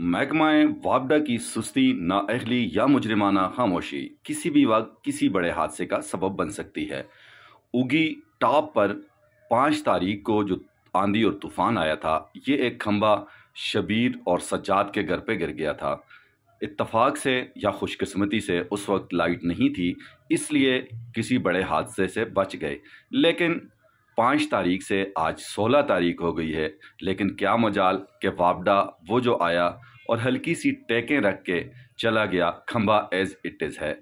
महकमाए वापडा की सुस्ती, नाअहली या मुजरिमाना खामोशी किसी भी वक्त किसी बड़े हादसे का सबब बन सकती है। उगी टॉप पर 5 तारीख को जो आंधी और तूफान आया था, ये एक खंबा शबीर और सज्जाद के घर पे गिर गया था। इत्तफाक से या खुशकिस्मती से उस वक्त लाइट नहीं थी, इसलिए किसी बड़े हादसे से बच गए। लेकिन 5 तारीख से आज 16 तारीख हो गई है, लेकिन क्या मजाल कि वापडा वो जो आया और हल्की सी टेकें रख के चला गया, खंबा एज इट इज़ है।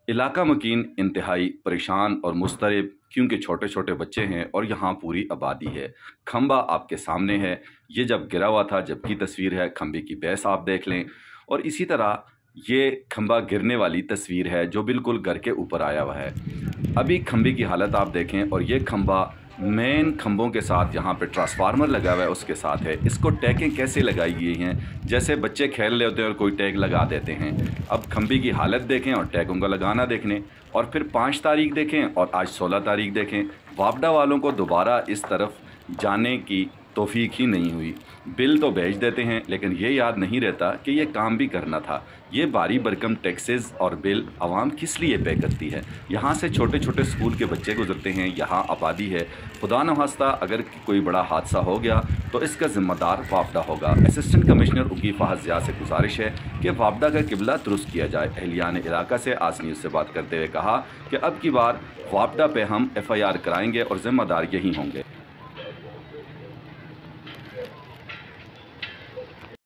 इलाका मकीन इंतहाई परेशान और मुस्तरब, क्योंकि छोटे छोटे बच्चे हैं और यहाँ पूरी आबादी है। खंबा आपके सामने है, ये जब गिरा हुआ था जब की तस्वीर है। खंबे की बेस आप देख लें, और इसी तरह ये खंबा गिरने वाली तस्वीर है जो बिल्कुल घर के ऊपर आया हुआ है। अभी खंबे की हालत आप देखें, और ये खंबा मेन खंभों के साथ यहाँ पे ट्रांसफार्मर लगा हुआ है उसके साथ है। इसको टैगें कैसे लगाई गई हैं, जैसे बच्चे खेल रहे होते हैं और कोई टैग लगा देते हैं। अब खंबे की हालत देखें और टैगों का लगाना देख लें, और फिर 5 तारीख देखें और आज 16 तारीख देखें। वापडा वालों को दोबारा इस तरफ जाने की तौफीक ही नहीं हुई। बिल तो भेज देते हैं, लेकिन ये याद नहीं रहता कि ये काम भी करना था। ये भारी भरकम टैक्सेस और बिल आवाम किस लिए पे करती है। यहाँ से छोटे छोटे स्कूल के बच्चे गुजरते हैं, यहाँ आबादी है। खुदा न खास्ता अगर कोई बड़ा हादसा हो गया तो इसका ज़िम्मेदार वापडा होगा। असिस्टेंट कमिश्नर उगी फ़हद ज़िया से गुजारिश है कि वापडा का किबला दुरुस्त किया जाए। अहलियान इलाका से आज न्यूज़ से बात करते हुए कहा कि अब की बार वापडा पे हम FIR कराएंगे और ज़िम्मेदार यही होंगे।